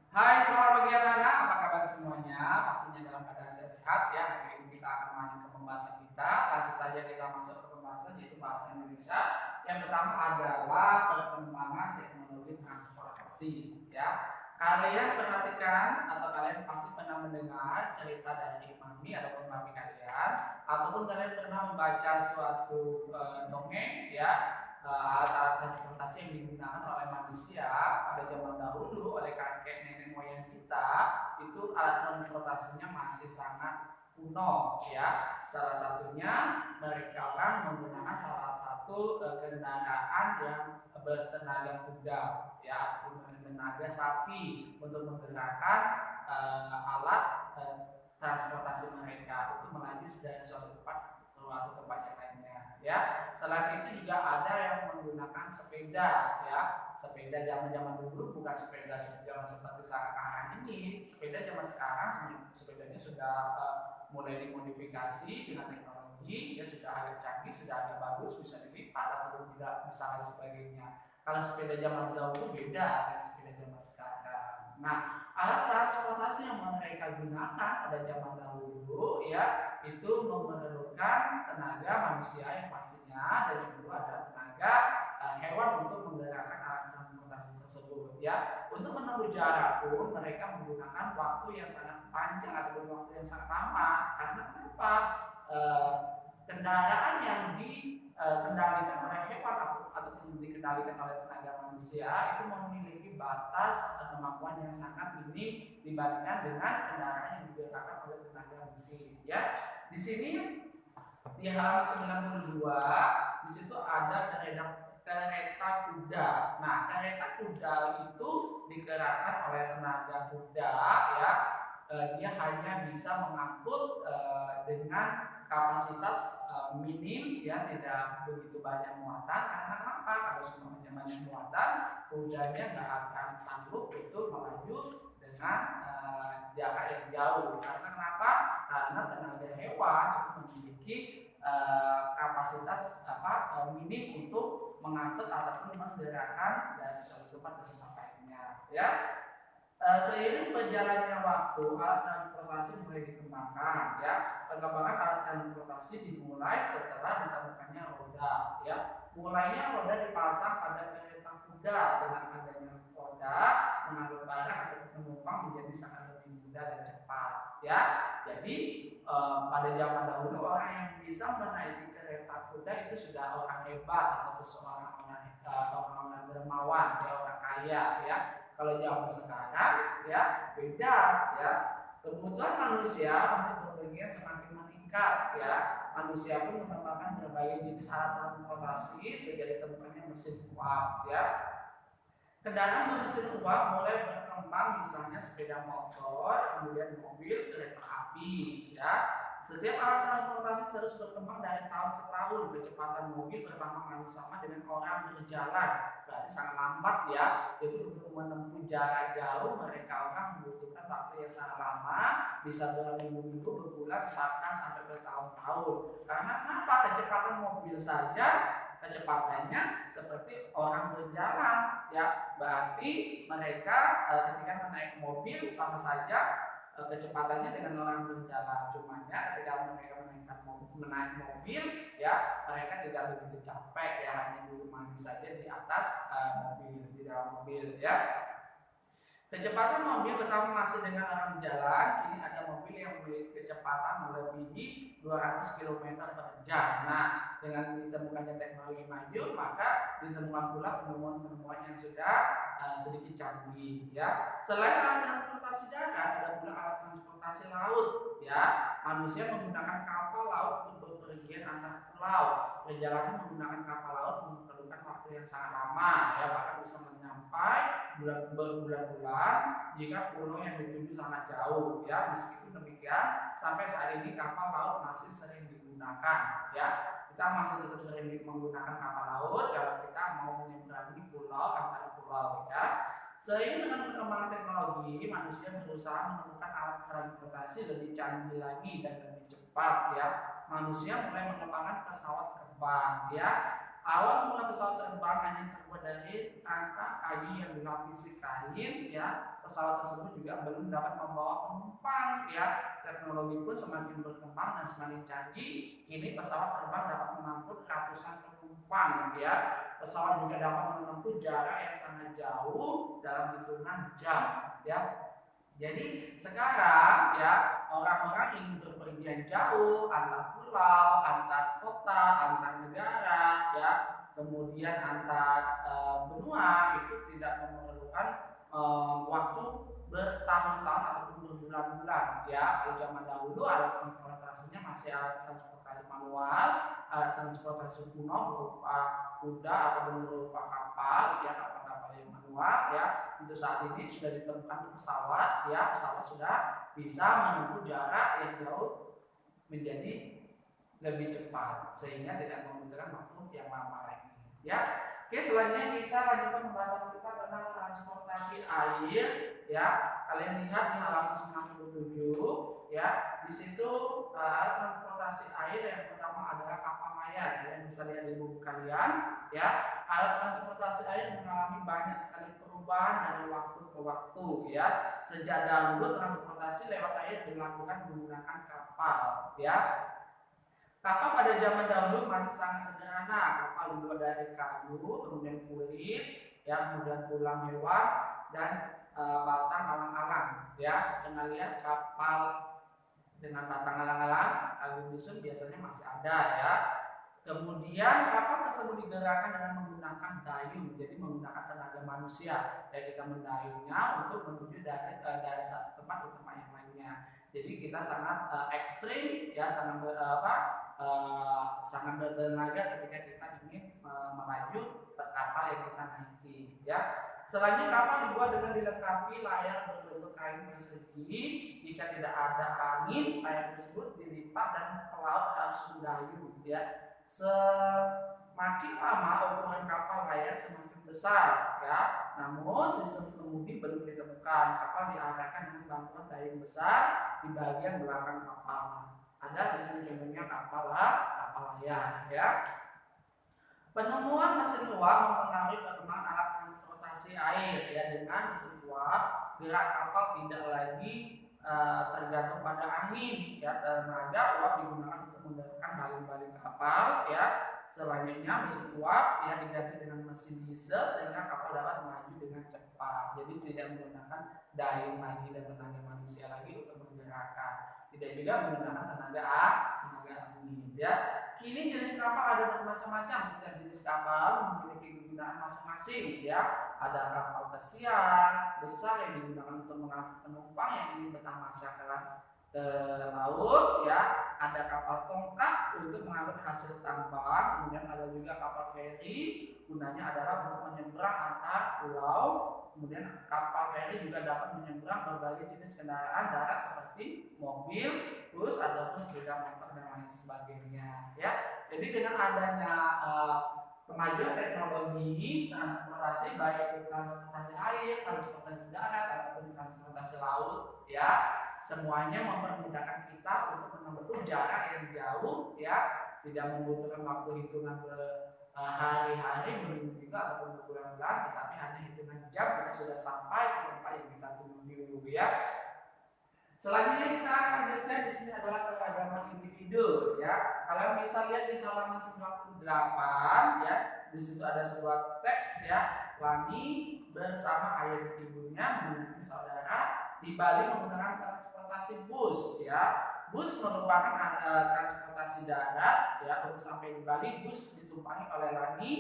Hai, selamat pagi anak-anak. Apa kabar semuanya? Pastinya dalam keadaan sehat ya. Hari ini kita akan lanjut ke pembahasan kita. Langsung saja kita masuk ke pembahasan yaitu bahasa Indonesia. Yang pertama adalah perkembangan teknologi transportasi ya. Kalian perhatikan atau kalian pasti pernah mendengar cerita dari mami ataupun papi kalian ataupun kalian pernah membaca suatu dongeng ya, alat-alat transportasi yang digunakan oleh manusia pada zaman dahulu oleh kakek nenek moyang kita. Itu alat transportasinya masih sangat kuno ya. Salah satunya mereka orang menggunakan salah satu kendaraan yang bertenaga kuda ya ataupun bertenaga sapi untuk menggerakkan alat transportasi mereka untuk melaju dari suatu tempat ke suatu tempat yang lainnya ya. Selain itu juga ada yang menggunakan sepeda ya. Sepeda zaman-zaman dulu bukan sepeda zaman seperti sekarang ini. Sepeda zaman sekarang sepedanya sudah mulai dimodifikasi dengan teknologi ya, sudah agak canggih, sudah agak bagus, bisa dilipat atau tidak bisa dan sebagainya. Kalau sepeda zaman dahulu beda dengan sepeda zaman sekarang. Nah, alat transportasi yang mereka gunakan pada zaman dahulu ya itu memerlukan tenaga manusia yang pastinya, dan yang kedua adalah tenaga hewan untuk menggerakkan alat transportasi tersebut ya. Untuk menempuh jarak pun mereka menggunakan waktu yang sangat panjang ataupun waktu yang sangat lama. Karena kenapa? Kendaraan yang dikendalikan oleh hewan ataupun dikendalikan oleh tenaga manusia itu memiliki batas kemampuan yang sangat minim dibandingkan dengan kendaraan yang digerakkan oleh tenaga mesin ya. Di sini di halaman 92 di situ ada kereta kuda. Nah, kereta kuda itu digerakkan oleh tenaga kuda ya. Dia hanya bisa mengangkut dengan kapasitas minim ya, tidak begitu banyak muatan. Karena apa? Kalau semuanya banyak muatan, kudanya nggak akan sanggup itu melaju dengan jarak yang jauh. Karena kenapa? Karena tenaga hewan itu memiliki kapasitas minim untuk mengangkut ataupun menggerakkan dari suatu tempat ke tempat lainnya ya. Seiring berjalannya waktu, alat transportasi mulai dikembangkan ya. Pengembangan alat transportasi dimulai setelah ditemukannya roda ya. Mulainya roda dipasang pada kereta kuda. Dengan adanya roda, mengangkut barang atau penumpang menjadi sangat lebih mudah dan cepat ya. Jadi pada zaman dahulu orang yang bisa menaiki kereta kuda itu sudah orang hebat ataupun seorang orang dermawan ya, orang kaya ya. Kalau zaman sekarang ya beda ya. Kebutuhan manusia untuk bepergian semakin meningkat ya. Manusia pun mengembangkan berbagai jenis alat transportasi sehingga ditemukannya mesin uap ya. Kendaraan bermesin uap mulai berkembang, misalnya sepeda motor, kemudian mobil, kereta api ya. Setiap alat transportasi terus berkembang dari tahun ke tahun. Kecepatan mobil pertama kali sama dengan orang berjalan, berarti sangat lambat ya. Jadi untuk menempuh jarak jauh mereka orang membutuhkan waktu yang sangat lama, bisa berminggu-minggu, berbulan, bahkan sampai bertahun-tahun. Karena kenapa? Kecepatan mobil saja kecepatannya seperti orang berjalan ya. Berarti mereka ketika menaik mobil sama saja kecepatannya dengan orang berjalan. Cumanya ketika mereka menaik mobil ya, mereka tidak begitu capek ya, hanya duduk mandi saja di atas mobil, di dalam mobil ya. Kecepatan mobil pertama masih dengan orang jalan, kini ada mobil yang memiliki kecepatan melebihi 200 km per jam. Nah, dengan ditemukannya teknologi maju, maka ditemukan pula penemuan-penemuan yang sudah sedikit canggih ya. Selain alat transportasi darat, ada pula alat transportasi laut ya. Manusia menggunakan kapal laut untuk bepergian antar pulau. Perjalanan menggunakan kapal laut memerlukan waktu yang sangat lama ya, bahkan bisa menyampai berbulan-bulan jika pulau yang dituju sangat jauh ya. Meskipun demikian, sampai saat ini kapal laut masih sering digunakan ya. Kita masih tetap sering menggunakan kapal laut kalau kita mau menyeberangi pulau antar pulau ya. Seiring dengan perkembangan teknologi, manusia berusaha menemukan alat transportasi lebih canggih lagi dan lebih cepat ya. Manusia mulai mengembangkan pesawat terbang ya. Awal mula pesawat terbang hanya terbuat dari rangka kayu yang dilapisi kain, ya. Pesawat tersebut juga belum dapat membawa penumpang, ya. Teknologi pun semakin berkembang dan semakin canggih. Kini pesawat terbang dapat mengangkut ratusan penumpang, ya. Pesawat juga dapat menempuh jarak yang sangat jauh dalam hitungan jam, ya. Jadi sekarang, ya, orang-orang ingin berpergian jauh antar pulau, antar kota, antar negara, ya, kemudian antar benua, itu tidak memerlukan waktu bertahun-tahun ataupun berbulan-bulan, ya. Kalau zaman dahulu alat transportasinya masih alat transportasi manual, alat transportasi kuno berupa kuda ataupun berupa kapal, ya, kapal-kapal yang manual, ya. Untuk saat ini sudah ditemukan pesawat, ya, pesawat sudah bisa menempuh jarak yang jauh menjadi lebih cepat sehingga tidak membutuhkan waktu yang lama lagi, ya. Oke, selanjutnya kita lanjutkan pembahasan kita tentang transportasi air, ya. Kalian lihat di halaman 97, ya. Di situ transportasi air yang pertama adalah kapal layar. Kalian bisa lihat di buku kalian, ya. Alat transportasi air mengalami banyak sekali perubahan dari waktu ke waktu, ya. Sejak dahulu transportasi lewat air dilakukan menggunakan kapal, ya. Kapal pada zaman dahulu masih sangat sederhana. Kapal dibuat dari kayu, kemudian kulit, ya, kemudian tulang hewan dan batang alang-alang, ya. Kalian lihat kapal dengan batang alang-alang, kayu busuk biasanya masih ada, ya. Kemudian kapal tersebut digerakkan dengan menggunakan dayung, jadi menggunakan tenaga manusia. Ya, kita mendayungnya untuk menuju dari satu tempat ke tempat yang lainnya. Jadi kita sangat ekstrim, ya, sangat sangat bertenaga ketika kita ingin melaju kapal yang kita naiki, ya. Selanjutnya kapal dibuat dengan dilengkapi layar berbentuk kain persegi. Jika tidak ada angin, layar tersebut dilipat dan pelaut harus mendayung, ya. Semakin lama ukuran kapal layar semakin besar, ya. Namun sistem kemudi belum ditemukan. Kapal diarahkan dengan bantuan dayung besar di bagian belakang kapal. Ada di sini contohnya kapal layar, ya. Penemuan mesin uap mempengaruhi perkembangan alat transportasi air, ya. Dengan mesin uap, gerak kapal tidak lagi tergantung pada angin, ya. Tenaga uap digunakan untuk menggerakkan baling-baling kapal, ya. Selanjutnya mesin uap, ya, diganti dengan mesin diesel sehingga kapal dapat melaju dengan cepat. Jadi tidak menggunakan dayung lagi dan tenaga manusia lagi untuk menggerakkan. Tidak juga menggunakan tenaga angin, ya. Kini jenis kapal ada bermacam-macam. Setiap jenis kapal memiliki kegunaan masing-masing, ya. Ada kapal pesiar besar yang digunakan untuk mengangkut penumpang yang ingin bertanggung ke laut, ya. Ada kapal tongkang untuk mengangkut hasil tambang. Kemudian ada juga kapal feri, gunanya adalah untuk menyeberang antar pulau. Kemudian kapal feri juga dapat menyeberang berbagai jenis kendaraan darat seperti mobil, bus, ataupun sepeda motor dan lain sebagainya, ya. Jadi dengan adanya kemajuan teknologi transportasi, baik transportasi air, transportasi darat ataupun transportasi laut, ya, semuanya mempermudahkan kita untuk menempuh jarak yang jauh, ya. Tidak membutuhkan waktu hitungan hari-hari, berminggu ataupun berbulan-bulan, tetapi hanya hitungan jam kita sudah sampai ke tempat yang kita tuju, ya. Selanjutnya kita akan lanjutkan di sini adalah keragaman individu, ya. Kalian bisa lihat di halaman 98, ya. Di situ ada sebuah teks, ya. Lani bersama ayah ibunya mengunjungi saudara di Bali menggunakan transportasi bus, ya. Bus merupakan transportasi darat, ya. Untuk sampai di Bali, bus ditumpangi oleh Lani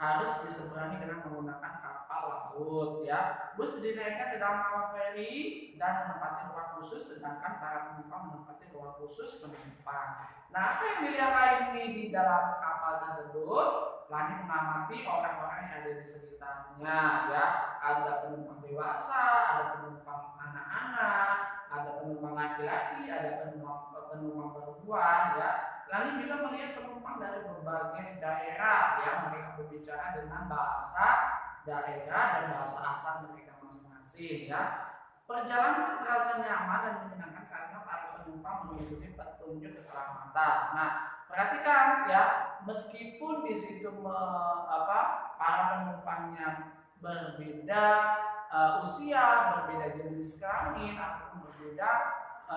harus diseberangi dengan menggunakan kapal laut, ya. Bus dinaikkan ke dalam kapal feri dan menempati ruang khusus, sedangkan para penumpang menempati ruang khusus penumpang. Nah, apa yang dilihat Lani di dalam kapal tersebut? Lani mengamati orang-orang yang ada di sekitarnya, ya. Ada penumpang dewasa, ada penumpang anak-anak, ada penumpang laki-laki, ada penumpang perempuan, ya. Lani juga melihat penumpang dari berbagai daerah, ya. Mereka berbicara dengan bahasa daerah dan bahasa asal mereka masing-masing, ya. Perjalanan terasa nyaman dan menyenangkan karena para penumpang mengikuti petunjuk keselamatan. Nah, perhatikan ya, meskipun di situ para penumpangnya berbeda usia, berbeda jenis kelamin ataupun berbeda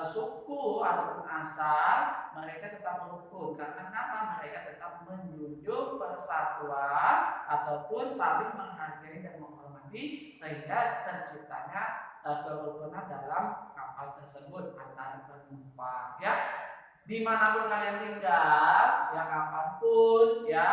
suku ataupun asal, mereka tetap rukun karena kenapa? Mereka tetap menjunjung persatuan ataupun saling menghargai dan menghormati sehingga terciptanya kerukunan dalam kapal tersebut antar penumpang ya. Dimanapun kalian tinggal ya, kapanpun ya,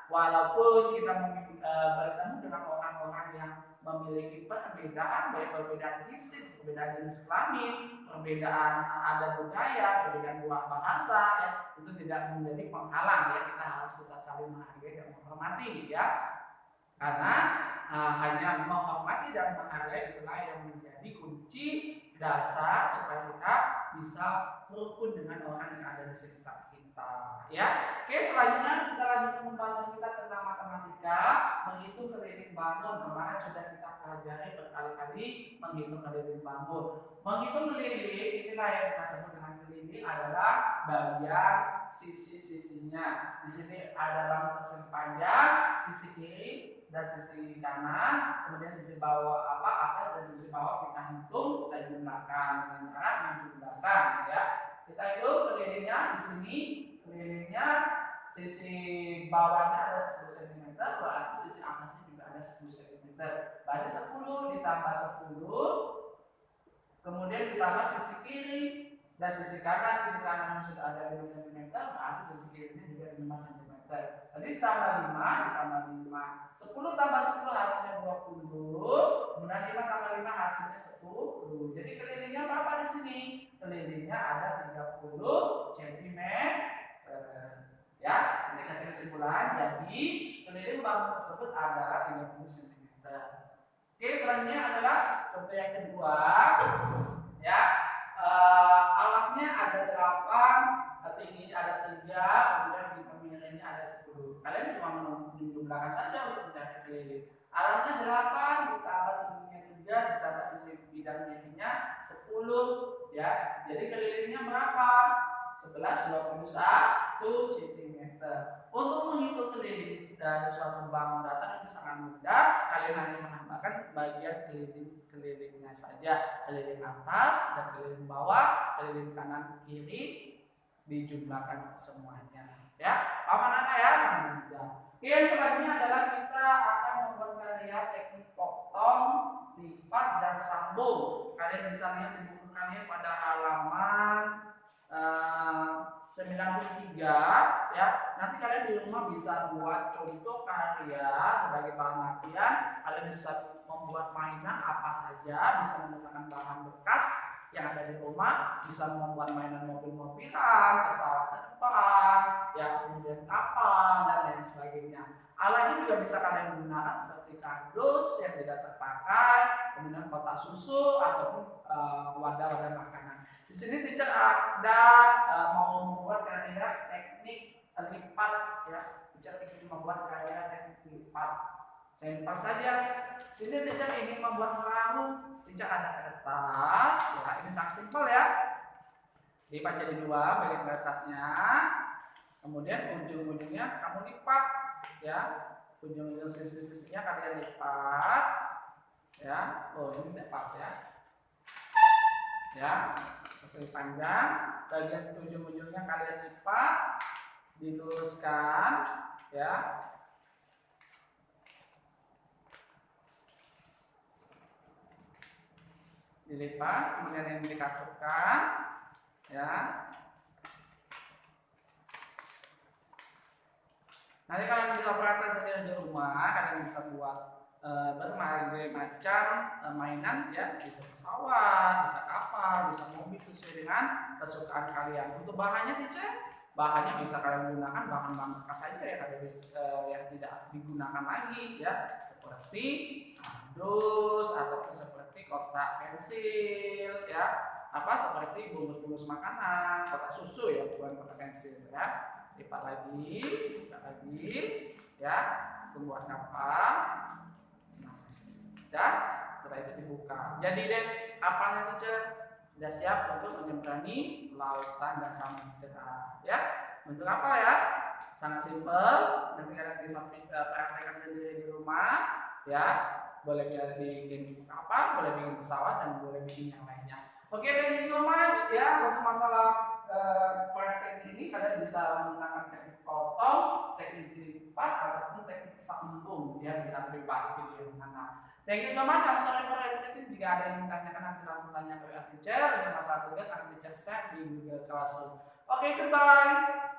walaupun kita bertemu dengan orang-orang yang memiliki perbedaan, baik perbedaan fisik, perbedaan jenis kelamin, perbedaan adat budaya, perbedaan bahasa ya, itu tidak menjadi penghalang ya, kita harus tetap saling menghargai dan menghormati ya, karena hanya menghormati dan menghargai itulah yang menjadi kunci dasar supaya kita bisa rukun dengan orang yang ada di sekitar kita ya. Oke, selanjutnya kita lanjut pembahasan kita tentang matematika, menghitung keliling bangun. Kemarin sudah kita pelajari berkali-kali menghitung keliling bangun. Menghitung keliling, inilah yang kita sebut dengan keliling adalah bagian sisi-sisinya. Di sini ada bangun persegi panjang, sisi kiri dan sisi kanan, kemudian sisi bawah atas dan sisi bawah kita hitung, kita jumlahkan dengan cara menjumlahkan ya. Kita hitung kelilingnya di sini, kelilingnya sisi bawahnya ada 10 cm, berarti sisi atasnya juga ada 10 cm. Berarti 10 ditambah 10, kemudian ditambah sisi kiri dan sisi kanan sudah ada 5 cm, berarti sisi kirinya juga 5 cm. Jadi tambah 5 ditambah 5, 10 tambah 10 hasilnya 20, kemudian 5 tambah 5 hasilnya 10. Jadi kelilingnya berapa di sini? Kelilingnya ada 30 cm. Ya, nanti kasih kesimpulan. Jadi keliling bangun tersebut adalah 30 cm. Oke, selanjutnya adalah contoh yang kedua. Ya, alasnya ada 8, tingginya ada 3, kemudian di pemiringnya ada 10. Kalian cuma menjumlahkan saja untuk mencari keliling. Alasnya 8 ditambah tingginya 3 ditambah sisi bidang miringnya 10 ya. Jadi kelilingnya berapa? 11, 21 cm. Untuk menghitung keliling dari suatu bangun datar itu sangat mudah. Kalian hanya menambahkan bagian kelilingnya saja, keliling atas dan keliling bawah, keliling kanan kiri, dijumlahkan semuanya ya. Paman anak ya, sangat mudah. Oke, selanjutnya adalah kita akan membuat karya teknik potong, lipat dan sambung. Kalian bisa lihat di buku kalian pada halaman 93 ya. Nanti kalian di rumah bisa buat contoh karya sebagai bahan latihan. Kalian bisa membuat mainan apa saja, bisa menggunakan bahan bekas yang ada di rumah, bisa membuat mainan mobil-mobilan, pesawat terbang, ya, kemudian kapal dan lain sebagainya. Alatnya juga bisa kalian gunakan seperti kardus yang tidak terpakai, kemudian kotak susu ataupun wadah-wadah makanan. Di sini teacher ada mau membuat karya teknik lipat ya. Teacher ingin membuat karya teknik lipat. Saya lipat saja. Sini teacher ingin membuat perahu. Teacher ada kertas. Ya, ini sangat simpel ya. Lipat jadi 2 bagian kertasnya. Kemudian ujung-ujungnya kamu lipat ya. Ujung-ujung sisi-sisinya kalian lipat. Ya. Oh, ini tidak pas ya. Ya. Sisi panjang, bagian ujung-ujungnya kalian lipat, diluruskan, ya. Dilipat, kemudian ini dikatupkan, ya. Nanti kalian bisa praktek sendiri di rumah, kalian bisa buat berbagai macam mainan ya, bisa pesawat, bisa kapal, bisa mobil sesuai dengan kesukaan kalian. Untuk bahannya bahannya bisa kalian gunakan bahan-bahan bekas saja ya, yang tidak digunakan lagi ya, seperti kardus ataupun seperti kotak pensil ya, seperti bungkus-bungkus makanan, kotak susu ya, bukan kotak pensil ya. Lipat lagi ya, membuat kapal. Dan setelah itu dibuka. Jadi deh, apalnya teacher sudah siap untuk menyeberangi lautan dan samudera. Ya, untuk apa ya? Sangat simpel. Nanti kalian bisa praktekkan sendiri di rumah. Ya, boleh bikin kapal, boleh bikin pesawat, dan boleh bikin yang lainnya. Oke, thank you so much. Ya, untuk masalah praktek ini kalian bisa menggunakan teknik potong, teknik lipat, ataupun teknik sambung. Ya, bisa bebas pilih yang mana. Thank you so much. I'm sorry for everything. Jika ada yang ditanyakan nanti langsung tanya ke teacher. Untuk masalah tugas nanti teacher share di Google Classroom. Oke, goodbye.